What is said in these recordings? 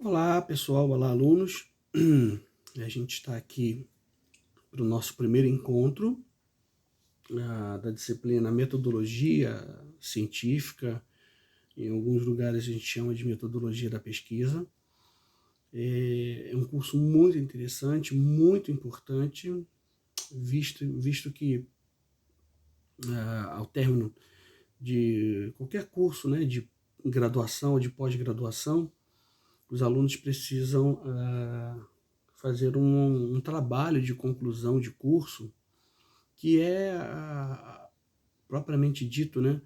Olá pessoal, olá alunos. A gente está aqui para o nosso primeiro encontro da disciplina Metodologia Científica. Em alguns lugares a gente chama de Metodologia da Pesquisa. É um curso muito interessante, muito importante, visto que ao término de qualquer curso, né, de graduação ou de pós-graduação, os alunos precisam fazer um trabalho de conclusão de curso, que é, propriamente dito, né,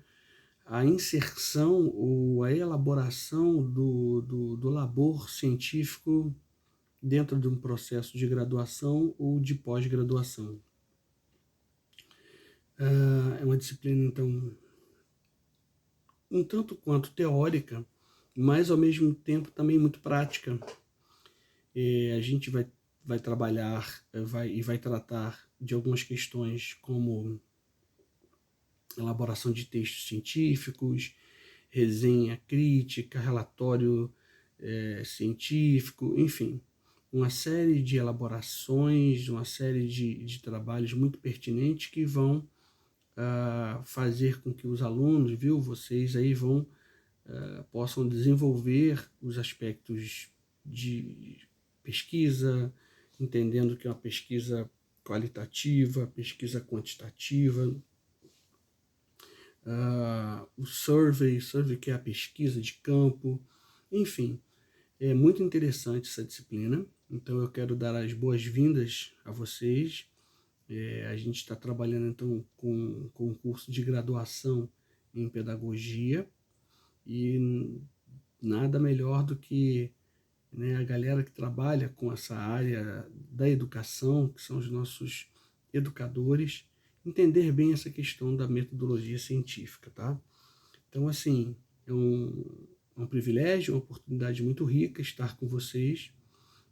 a inserção ou a elaboração do labor científico dentro de um processo de graduação ou de pós-graduação. É uma disciplina, então, um tanto quanto teórica, mas ao mesmo tempo também muito prática. A gente vai trabalhar vai tratar de algumas questões como elaboração de textos científicos, resenha crítica, relatório científico, enfim, uma série de elaborações, uma série de trabalhos muito pertinentes que vão fazer com que os alunos, vocês aí possam desenvolver os aspectos de pesquisa, entendendo que é uma pesquisa qualitativa, pesquisa quantitativa, o survey que é a pesquisa de campo, enfim, é muito interessante essa disciplina. Então eu quero dar as boas-vindas a vocês. A gente está trabalhando então com um curso de graduação em pedagogia e nada melhor do que, né, a galera que trabalha com essa área da educação, que são os nossos educadores, entender bem essa questão da metodologia científica, tá? Então, assim, é um privilégio, uma oportunidade muito rica estar com vocês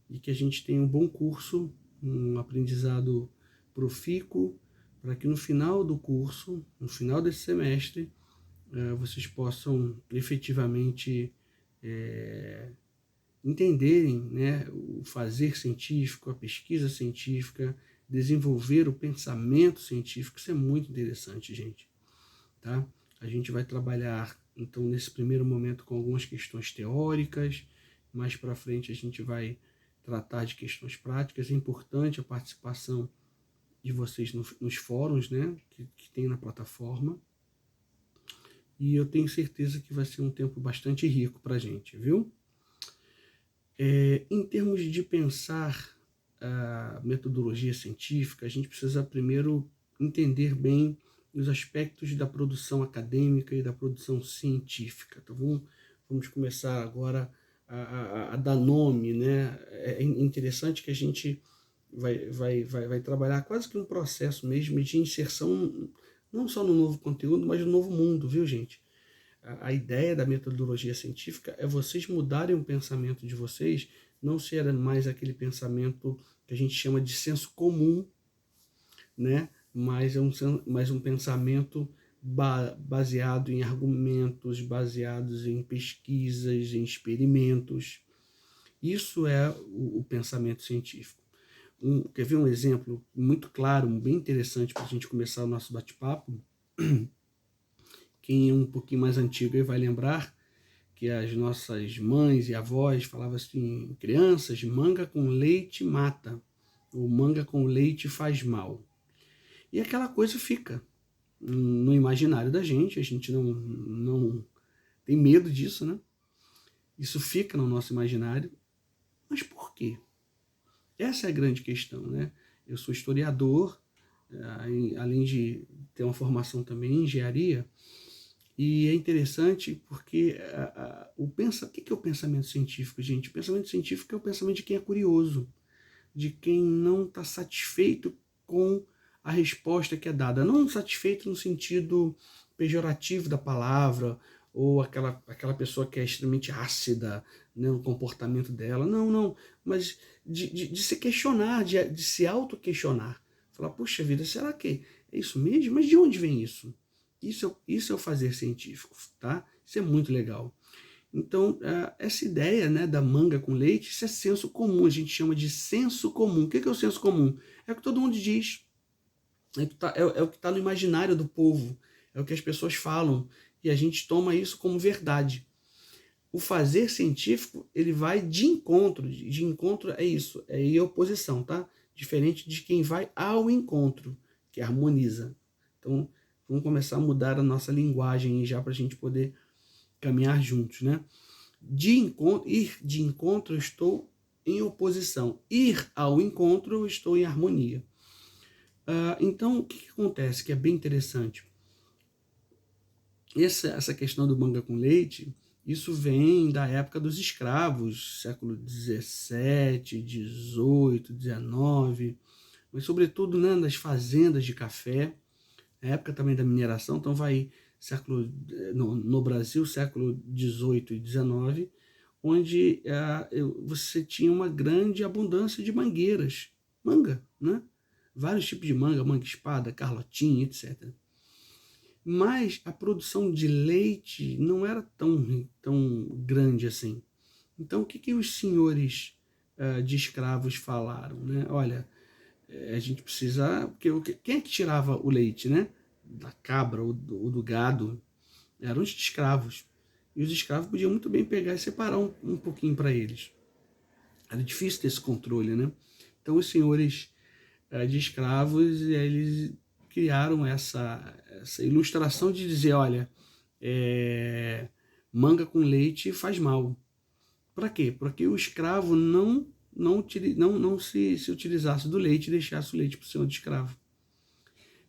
e que a gente tenha um bom curso, um aprendizado profícuo, para que no final do curso, no final desse semestre, vocês possam efetivamente entenderem, né, o fazer científico, a pesquisa científica, desenvolver o pensamento científico. Isso é muito interessante, gente. Tá? A gente vai trabalhar, então, nesse primeiro momento com algumas questões teóricas, mais para frente a gente vai tratar de questões práticas. É importante a participação de vocês nos fóruns, né, que tem na plataforma. E eu tenho certeza que vai ser um tempo bastante rico para a gente, viu? Em termos de pensar a metodologia científica, a gente precisa primeiro entender bem os aspectos da produção acadêmica e da produção científica. Então vamos começar agora a dar nome, né? É interessante que a gente vai trabalhar quase que um processo mesmo de inserção, não só no novo conteúdo, mas no novo mundo, viu, gente? A ideia da metodologia científica é vocês mudarem o pensamento de vocês, não ser mais aquele pensamento que a gente chama de senso comum, né? Mas um pensamento baseado em argumentos, baseados em pesquisas, em experimentos. Isso é o pensamento científico. Quer ver um exemplo muito claro, bem interessante para a gente começar o nosso bate-papo? Quem é um pouquinho mais antigo aí vai lembrar que as nossas mães e avós falavam assim: crianças, manga com leite mata, ou manga com leite faz mal. E aquela coisa fica no imaginário da gente, a gente não tem medo disso, né? Isso fica no nosso imaginário. Mas por quê? Essa é a grande questão, né? Eu sou historiador, além de ter uma formação também em engenharia, e é interessante porque o que é o pensamento científico, gente? O pensamento científico é o pensamento de quem é curioso, de quem não está satisfeito com a resposta que é dada. Não satisfeito no sentido pejorativo da palavra, ou aquela pessoa que é extremamente ácida, né, no comportamento dela. Não. Mas de se questionar, de se auto-questionar. Falar, puxa vida, será que é isso mesmo? Mas de onde vem isso? Isso é o fazer científico, tá? Isso é muito legal. Então, essa ideia, né, da manga com leite, isso é senso comum, a gente chama de senso comum. O que é o senso comum? É o que todo mundo diz, é o que está no imaginário do povo, é o que as pessoas falam, e a gente toma isso como verdade. O fazer científico, ele vai de encontro é isso, é ir à oposição, tá? Diferente de quem vai ao encontro, que harmoniza. Então, vamos começar a mudar a nossa linguagem já para a gente poder caminhar juntos, né? Ir de encontro, eu estou em oposição. Ir ao encontro, eu estou em harmonia. Então, o que acontece, que é bem interessante? Essa questão do manga com leite, isso vem da época dos escravos, século 17, 18, 19, mas sobretudo, né, das fazendas de café, a época também da mineração, então vai no Brasil, século 18 e 19, onde você tinha uma grande abundância de mangueiras, manga, né? Vários tipos de manga, manga espada, carlotinha, etc. Mas a produção de leite não era tão grande assim. Então, o que os senhores de escravos falaram? Né? Olha, a gente precisa... Quem é que tirava o leite, né? Da cabra ou do gado? Eram os escravos. E os escravos podiam muito bem pegar e separar um pouquinho para eles. Era difícil ter esse controle, né? Então, os senhores de escravos, eles criaram essa ilustração de dizer, olha, manga com leite faz mal. Para quê? Para que o escravo não se utilizasse do leite e deixasse o leite para o senhor de escravo.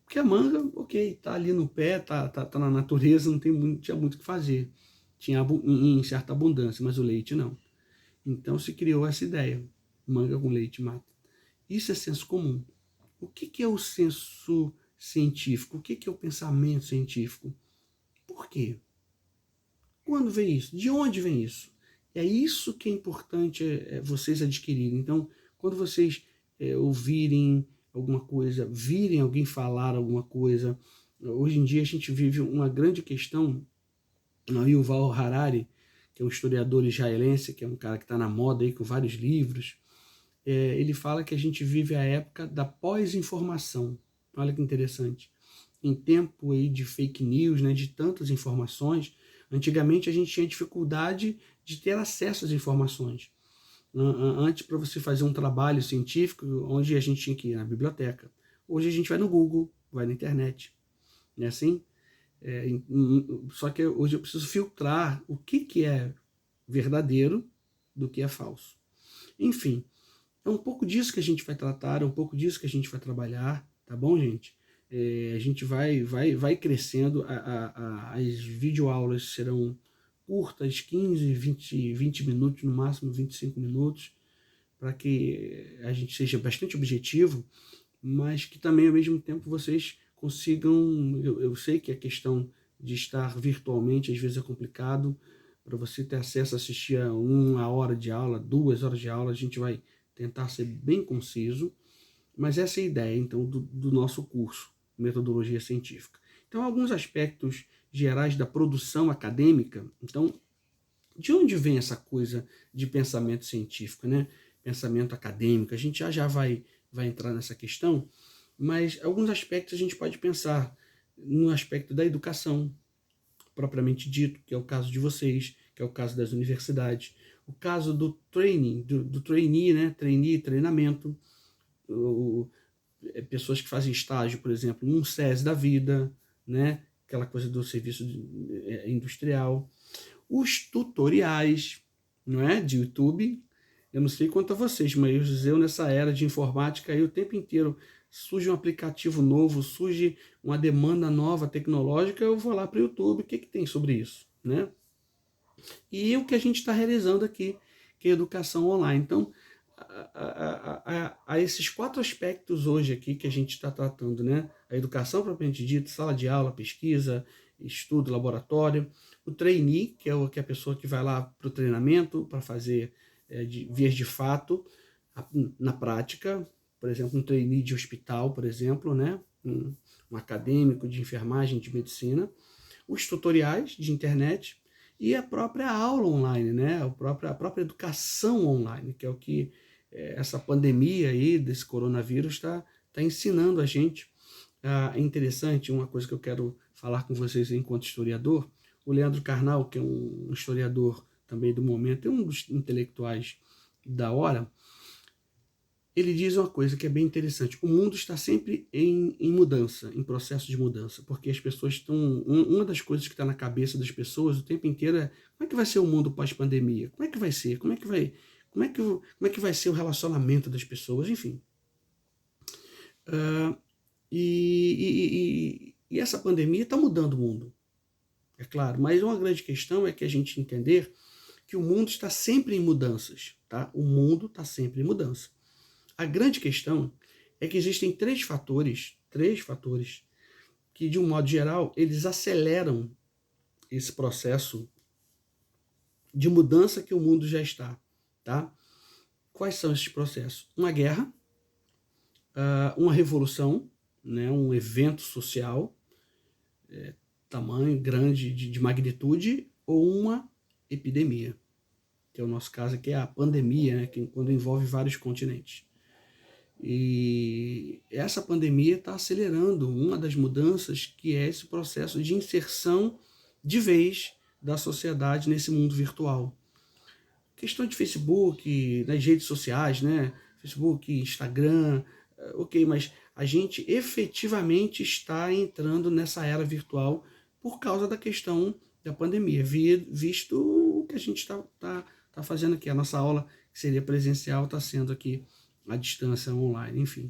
Porque a manga, ok, tá ali no pé, tá na natureza, não tinha muito o que fazer. Tinha em certa abundância, mas o leite não. Então se criou essa ideia, manga com leite mata. Isso é senso comum. O que é o senso científico? O que é o pensamento científico? Por quê? Quando vem isso? De onde vem isso? É isso que é importante vocês adquirirem. Então, quando vocês ouvirem alguma coisa, virem alguém falar alguma coisa, hoje em dia a gente vive uma grande questão, o Yuval Harari, que é um historiador israelense, que é um cara que está na moda aí com vários livros, ele fala que a gente vive a época da pós-informação. Olha que interessante. Em tempo aí de fake news, né, de tantas informações, antigamente a gente tinha dificuldade de ter acesso às informações. Antes, para você fazer um trabalho científico, onde a gente tinha que ir na biblioteca. Hoje a gente vai no Google, vai na internet. Não é assim? Só que hoje eu preciso filtrar o que é verdadeiro do que é falso. Enfim, é um pouco disso que a gente vai tratar, é um pouco disso que a gente vai trabalhar, tá bom, gente? A gente vai crescendo, as videoaulas serão curtas, 15, 20 minutos, no máximo 25 minutos, para que a gente seja bastante objetivo, mas que também, ao mesmo tempo, vocês consigam... Eu sei que a questão de estar virtualmente, às vezes é complicado, para você ter acesso a assistir a 1 hora de aula, 2 horas de aula, a gente vai tentar ser bem conciso, mas essa é a ideia, então, do nosso curso, Metodologia Científica. Então, alguns aspectos gerais da produção acadêmica. Então, de onde vem essa coisa de pensamento científico, né? Pensamento acadêmico? A gente já vai entrar nessa questão, mas alguns aspectos a gente pode pensar no aspecto da educação, propriamente dito, que é o caso de vocês, que é o caso das universidades, o caso do training, do trainee, né? Trainee, treinamento, pessoas que fazem estágio, por exemplo, num SESI da vida, né? Aquela coisa do serviço industrial, os tutoriais, não é? De YouTube. Eu não sei quanto a vocês, mas eu nessa era de informática aí o tempo inteiro surge um aplicativo novo, surge uma demanda nova tecnológica, eu vou lá para o YouTube, o que tem sobre isso, né? E o que a gente está realizando aqui, que é educação online. Então, a esses 4 aspectos hoje aqui que a gente está tratando, né? A educação propriamente dita, sala de aula, pesquisa, estudo, laboratório. O trainee, que é a pessoa que vai lá para o treinamento, para fazer vias de fato, na prática. Por exemplo, um trainee de hospital, por exemplo, né? Um acadêmico de enfermagem, de medicina. Os tutoriais de internet e a própria aula online, né? A própria educação online, que é o que essa pandemia aí desse coronavírus está ensinando a gente. É interessante, uma coisa que eu quero falar com vocês enquanto historiador, o Leandro Carnal, que é um historiador também do momento, é um dos intelectuais da hora, ele diz uma coisa que é bem interessante: o mundo está sempre em mudança, em processo de mudança, porque as pessoas estão... Uma das coisas que está na cabeça das pessoas o tempo inteiro é: como é que vai ser o mundo pós-pandemia? Como é que vai ser? Como é que vai ser o relacionamento das pessoas? Enfim. E essa pandemia está mudando o mundo, é claro, mas uma grande questão é que a gente entender que o mundo está sempre em mudanças, tá? O mundo está sempre em mudança. A grande questão é que existem três fatores que, de um modo geral, eles aceleram esse processo de mudança que o mundo já está, tá? Quais são esses processos? Uma guerra, uma revolução, né, um evento social, tamanho grande, de magnitude, ou uma epidemia, que é o nosso caso aqui, é a pandemia, né, que quando envolve vários continentes. E essa pandemia está acelerando uma das mudanças, que é esse processo de inserção de vez da sociedade nesse mundo virtual. Questão de Facebook, nas redes sociais, né? Facebook, Instagram, ok, mas a gente efetivamente está entrando nessa era virtual por causa da questão da pandemia, visto o que a gente está fazendo aqui. A nossa aula, que seria presencial, está sendo aqui à distância, online, enfim.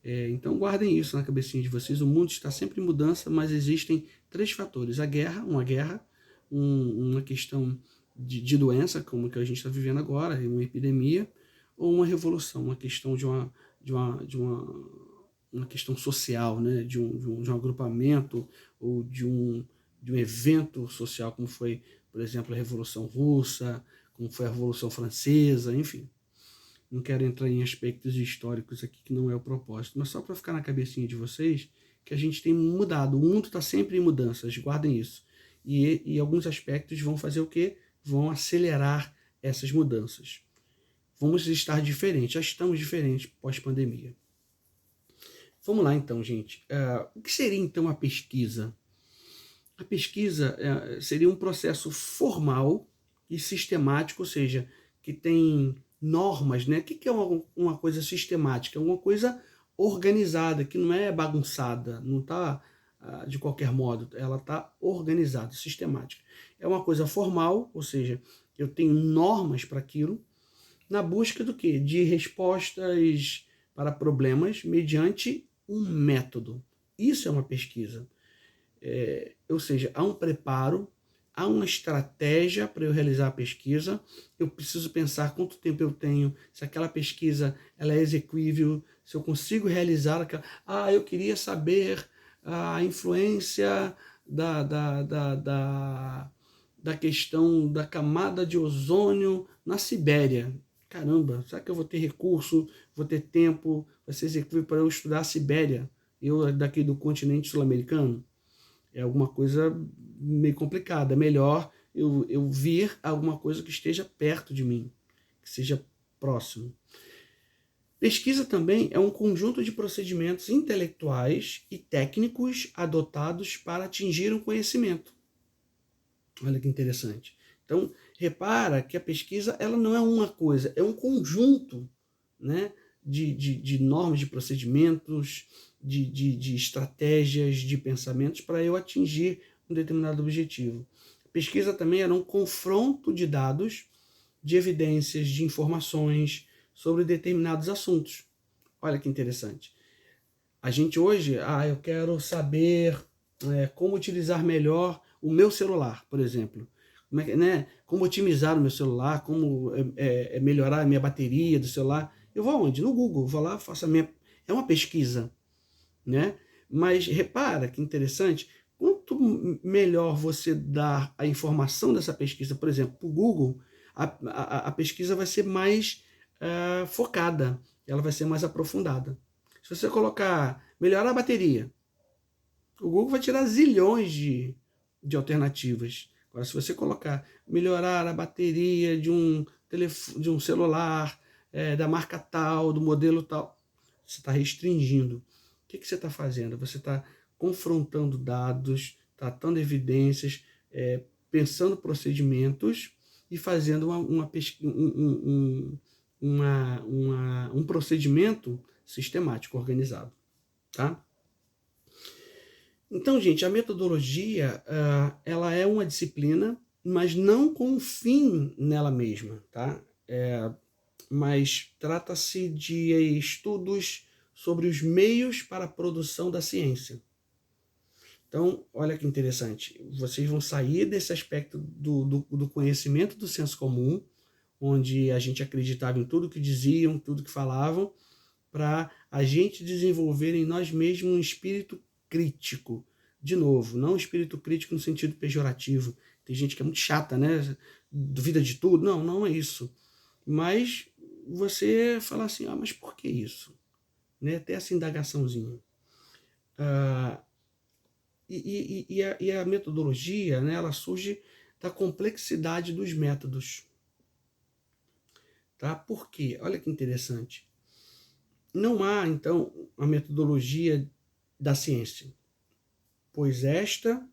Então guardem isso na cabecinha de vocês: o mundo está sempre em mudança, mas existem três fatores: uma guerra, uma questão de doença, como que a gente está vivendo agora, uma epidemia, ou uma revolução, uma questão de uma questão social, né? de um agrupamento, ou de um evento social, como foi, por exemplo, a Revolução Russa, como foi a Revolução Francesa, enfim. Não quero entrar em aspectos históricos aqui, que não é o propósito, mas só para ficar na cabecinha de vocês que a gente tem mudado. O mundo está sempre em mudanças, guardem isso. E alguns aspectos vão fazer o quê? Vão acelerar essas mudanças. Vamos estar diferentes, já estamos diferentes pós-pandemia. Vamos lá então, gente. O que seria então a pesquisa? A pesquisa seria um processo formal e sistemático, ou seja, que tem normas, né? O que é uma coisa sistemática? É uma coisa organizada, que não é bagunçada, não está de qualquer modo, ela está organizada, sistemática. É uma coisa formal, ou seja, eu tenho normas para aquilo, na busca do quê? De respostas para problemas mediante um método. Isso é uma pesquisa. Ou seja, há um preparo, há uma estratégia para eu realizar a pesquisa. Eu preciso pensar quanto tempo eu tenho, se aquela pesquisa ela é execuível, se eu consigo realizar aquela... eu queria saber a influência da questão da camada de ozônio na Sibéria. Caramba, será que eu vou ter recurso, vou ter tempo, vai ser execuível para eu estudar a Sibéria, eu daqui do continente sul-americano? É alguma coisa meio complicada. É melhor eu vir alguma coisa que esteja perto de mim, que seja próximo. Pesquisa também é um conjunto de procedimentos intelectuais e técnicos adotados para atingir um conhecimento. Olha que interessante. Então, repara que a pesquisa ela não é uma coisa, é um conjunto, né, de normas, de procedimentos, de estratégias, de pensamentos para eu atingir um determinado objetivo. Pesquisa também era um confronto de dados, de evidências, de informações sobre determinados assuntos. Olha que interessante. A gente hoje, eu quero saber como utilizar melhor o meu celular, por exemplo. Como otimizar o meu celular, como melhorar a minha bateria do celular. Eu vou aonde? No Google, vou lá, faço a minha... É uma pesquisa, né? Mas repara que interessante, quanto melhor você dar a informação dessa pesquisa, por exemplo, para o Google, a pesquisa vai ser mais focada, ela vai ser mais aprofundada. Se você colocar melhorar a bateria, o Google vai tirar zilhões de alternativas. Agora, se você colocar melhorar a bateria de um celular, da marca tal, do modelo tal, você está restringindo. O que você está fazendo? Você está confrontando dados, tratando evidências, pensando procedimentos e fazendo um procedimento sistemático, organizado. Tá? Então, gente, a metodologia, ela é uma disciplina, mas não com um fim nela mesma, tá? Mas trata-se de estudos sobre os meios para a produção da ciência. Então, olha que interessante, vocês vão sair desse aspecto do conhecimento do senso comum, onde a gente acreditava em tudo que diziam, tudo que falavam, para a gente desenvolver em nós mesmos um espírito crítico. De novo, não um espírito crítico no sentido pejorativo. Tem gente que é muito chata, né? Duvida de tudo. Não, não é isso. Mas você fala assim, mas por que isso? Né? Até essa indagaçãozinha. E a metodologia, né, ela surge da complexidade dos métodos. Tá? Por quê? Olha que interessante. Não há, então, a metodologia da ciência, pois esta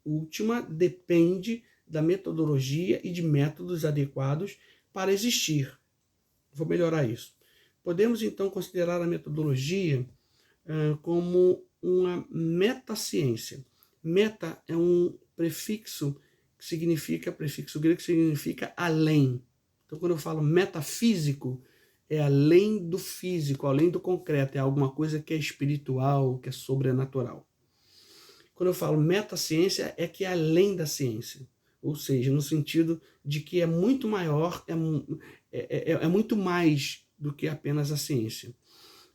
última depende da metodologia e de métodos adequados para existir. Vou melhorar isso. Podemos, então, considerar a metodologia como uma metaciência. Meta é um prefixo prefixo grego que significa além. Então, quando eu falo metafísico, é além do físico, além do concreto, é alguma coisa que é espiritual, que é sobrenatural. Quando eu falo metaciência, é que é além da ciência, ou seja, no sentido de que é muito maior, é muito mais do que apenas a ciência.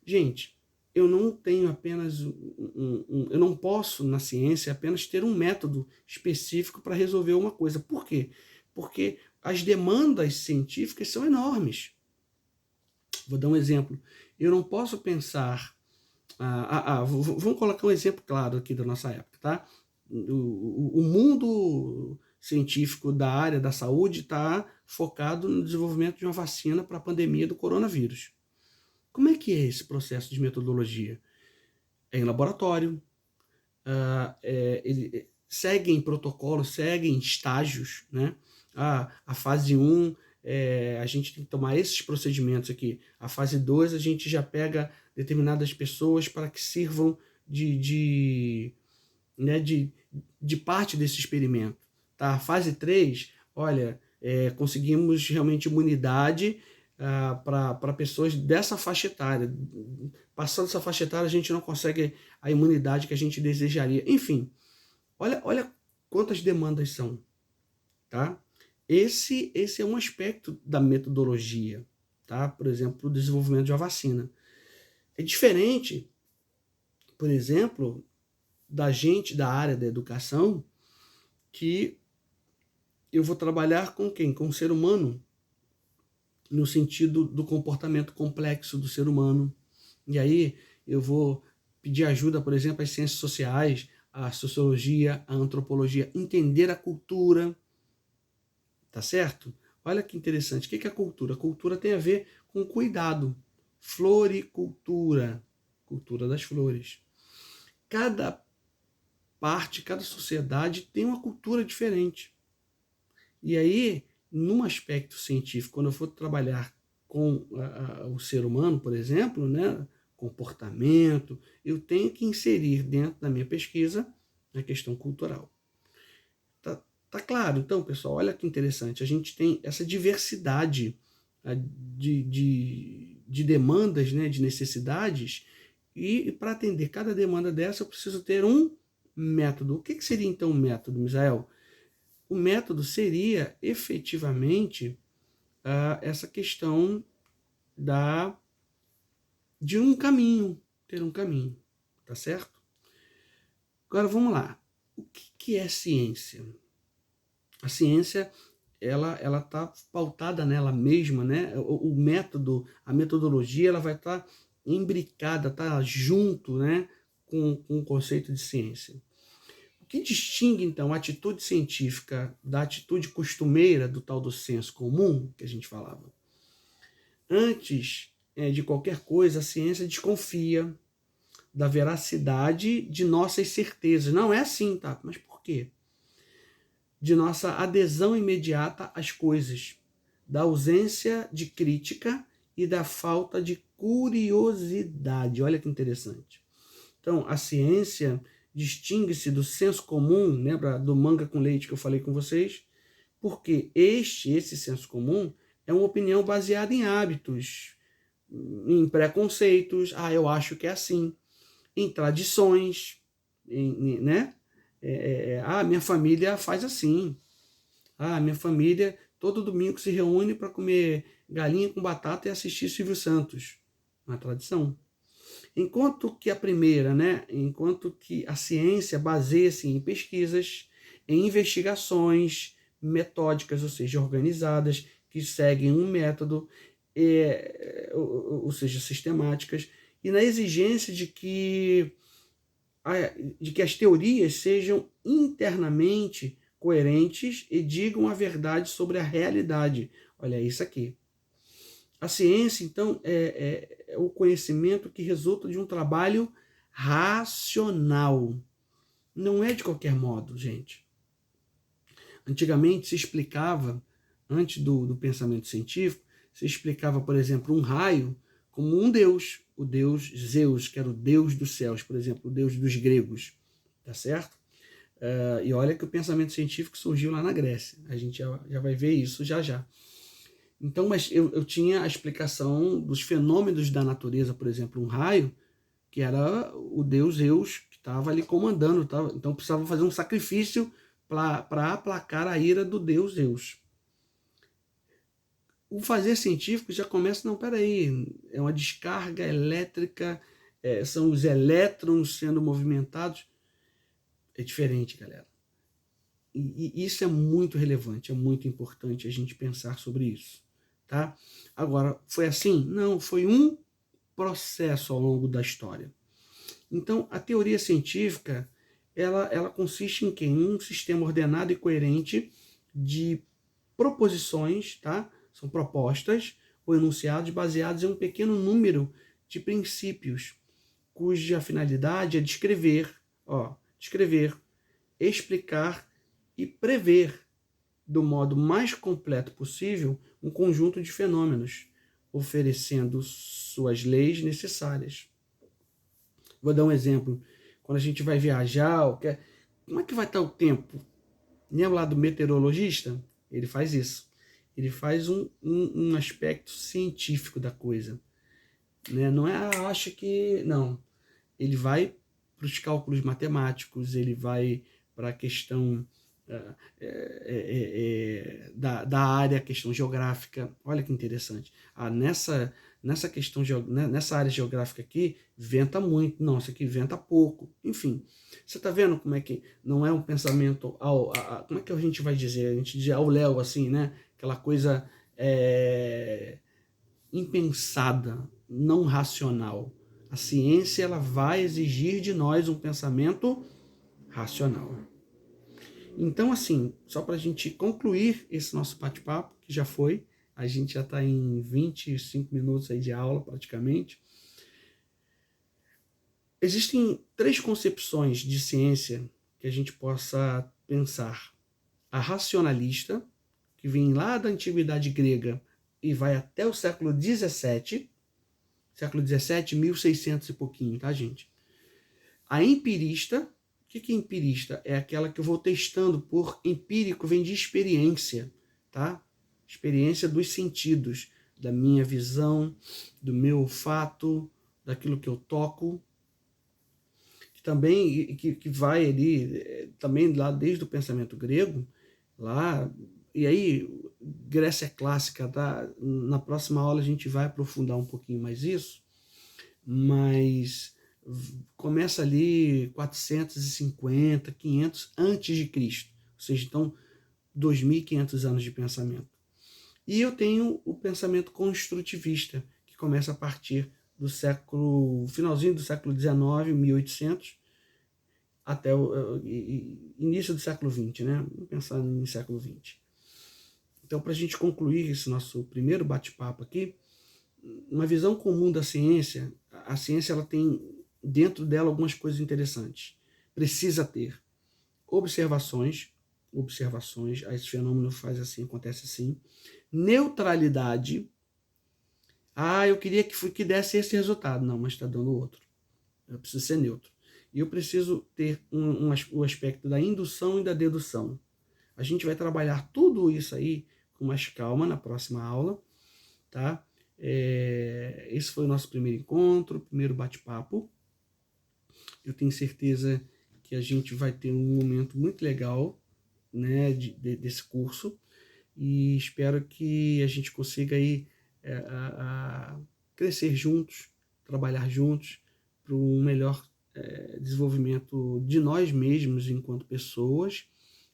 Gente, eu não tenho apenas eu não posso na ciência apenas ter um método específico para resolver uma coisa. Por quê? Porque as demandas científicas são enormes. Vou dar um exemplo. Eu não posso pensar... vamos colocar um exemplo claro aqui da nossa época, tá? O mundo científico da área da saúde está focado no desenvolvimento de uma vacina para a pandemia do coronavírus. Como é que é esse processo de metodologia? É em laboratório, seguem protocolos, seguem estágios, né? A fase 1, a gente tem que tomar esses procedimentos aqui. A fase 2, a gente já pega determinadas pessoas para que sirvam de parte desse experimento. Tá? A fase 3, olha, conseguimos realmente imunidade para pessoas dessa faixa etária. Passando essa faixa etária, a gente não consegue a imunidade que a gente desejaria. Enfim, olha quantas demandas são. Tá? Esse é um aspecto da metodologia. Tá? Por exemplo, o desenvolvimento de uma vacina. É diferente, por exemplo, da gente da área da educação, que eu vou trabalhar com quem? Com o ser humano, no sentido do comportamento complexo do ser humano. E aí eu vou pedir ajuda, por exemplo, às ciências sociais, à sociologia, à antropologia, entender a cultura, tá certo? Olha que interessante. O que é a cultura? A cultura tem a ver com cuidado. Floricultura, cultura das flores. Cada parte, cada sociedade tem uma cultura diferente. E aí, num aspecto científico, quando eu for trabalhar com o ser humano, por exemplo, né, comportamento, eu tenho que inserir dentro da minha pesquisa a questão cultural. Tá claro? Então, pessoal, olha que interessante. A gente tem essa diversidade de demandas, né, de necessidades, e para atender cada demanda dessa, eu preciso ter um método. O que seria, então, um método, Misael? O método seria, efetivamente, essa questão de um caminho, ter um caminho, tá certo? Agora, vamos lá. O que é ciência? A ciência, ela está pautada nela mesma, né? O método, a metodologia, ela vai estar imbricada, tá junto, né, com o conceito de ciência. O que distingue, então, a atitude científica da atitude costumeira do tal do senso comum, que a gente falava? Antes de qualquer coisa, a ciência desconfia da veracidade de nossas certezas. Não é assim, tá? Mas por quê? De nossa adesão imediata às coisas, da ausência de crítica e da falta de curiosidade. Olha que interessante. Então, a ciência distingue-se do senso comum, lembra do manga com leite que eu falei com vocês? Porque esse senso comum é uma opinião baseada em hábitos, em preconceitos, eu acho que é assim, em tradições, né? Minha família faz assim. Minha família todo domingo se reúne para comer galinha com batata e assistir Silvio Santos. Uma tradição. Enquanto que a primeira, né? Enquanto que a ciência baseia-se em pesquisas, em investigações metódicas, ou seja, organizadas, que seguem um método, ou seja, sistemáticas, e na exigência de que as teorias sejam internamente coerentes e digam a verdade sobre a realidade. Olha isso aqui. A ciência, então, é o conhecimento que resulta de um trabalho racional. Não é de qualquer modo, gente. Antigamente se explicava, antes do pensamento científico, se explicava, por exemplo, um raio como um deus, o deus Zeus, que era o deus dos céus, por exemplo, o deus dos gregos, tá certo? E olha que o pensamento científico surgiu lá na Grécia, a gente já vai ver isso já já. Então, mas eu tinha a explicação dos fenômenos da natureza, por exemplo, um raio, que era o deus Zeus, que estava ali comandando, então precisava fazer um sacrifício para aplacar a ira do deus Zeus. O fazer científico já começa, não, peraí, é uma descarga elétrica, são os elétrons sendo movimentados. É diferente, galera. E isso é muito relevante, é muito importante a gente pensar sobre isso, tá? Agora, foi assim? Não, foi um processo ao longo da história. Então, a teoria científica, ela consiste em quê? Em um sistema ordenado e coerente de proposições, tá? São propostas ou enunciados baseados em um pequeno número de princípios, cuja finalidade é descrever, explicar e prever do modo mais completo possível um conjunto de fenômenos, oferecendo suas leis necessárias. Vou dar um exemplo. Quando a gente vai viajar, como é que vai estar o tempo? Lembra lá do meteorologista? Ele faz isso. Ele faz um aspecto científico da coisa. Né? Não é, acho que... Não. Ele vai para os cálculos matemáticos, ele vai para a questão da área, a questão geográfica. Olha que interessante. Nessa questão, nessa área geográfica aqui, venta muito. Não, isso aqui venta pouco. Enfim, você está vendo como é que não é um pensamento como é que a gente vai dizer? A gente diz ao léu, assim, né? Aquela coisa impensada, não racional. A ciência, ela vai exigir de nós um pensamento racional. Então, assim, só para a gente concluir esse nosso bate-papo, que já foi, a gente já está em 25 minutos aí de aula, praticamente. Existem 3 concepções de ciência que a gente possa pensar. A racionalista, que vem lá da antiguidade grega e vai até o século XVII, 1600 e pouquinho, tá, gente? A empirista, o que é empirista? É aquela que eu vou testando por empírico, vem de experiência, tá? Experiência dos sentidos, da minha visão, do meu olfato, daquilo que eu toco, que também que vai ali, também lá desde o pensamento grego, lá, e aí Grécia clássica, tá? Na próxima aula a gente vai aprofundar um pouquinho mais isso, mas começa ali 450, 500 antes de Cristo, ou seja, então 2.500 anos de pensamento. E eu tenho o pensamento construtivista, que começa a partir do finalzinho do século XIX, 1800, até o início do século XX, né? Vamos pensar no século XX. Então, para a gente concluir esse nosso primeiro bate-papo aqui, uma visão comum da ciência, a ciência ela tem dentro dela algumas coisas interessantes. Precisa ter observações, esse fenômeno faz assim, acontece assim. Neutralidade. Eu queria que desse esse resultado. Não, mas está dando outro. Eu preciso ser neutro. E eu preciso ter o aspecto da indução e da dedução. A gente vai trabalhar tudo isso aí com mais calma na próxima aula, tá? Esse foi o nosso primeiro encontro, primeiro bate-papo. Eu tenho certeza que a gente vai ter um momento muito legal, né, desse curso, e espero que a gente consiga aí crescer juntos, trabalhar juntos para um melhor desenvolvimento de nós mesmos enquanto pessoas,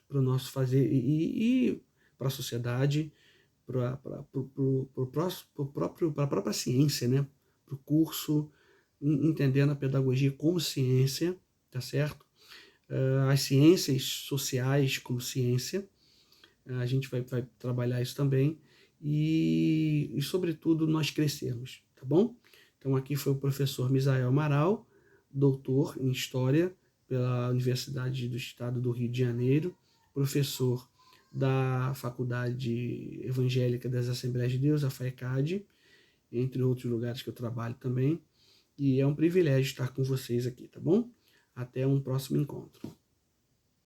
para o nosso fazer e para a sociedade, para a própria ciência, né? Para o curso, entendendo a pedagogia como ciência, tá certo? As ciências sociais como ciência, a gente vai trabalhar isso também e, sobretudo, nós crescermos, tá bom? Então, aqui foi o professor Misael Amaral, doutor em História pela Universidade do Estado do Rio de Janeiro, professor da Faculdade Evangélica das Assembleias de Deus, a FAECAD, entre outros lugares que eu trabalho também. E é um privilégio estar com vocês aqui, tá bom? Até um próximo encontro.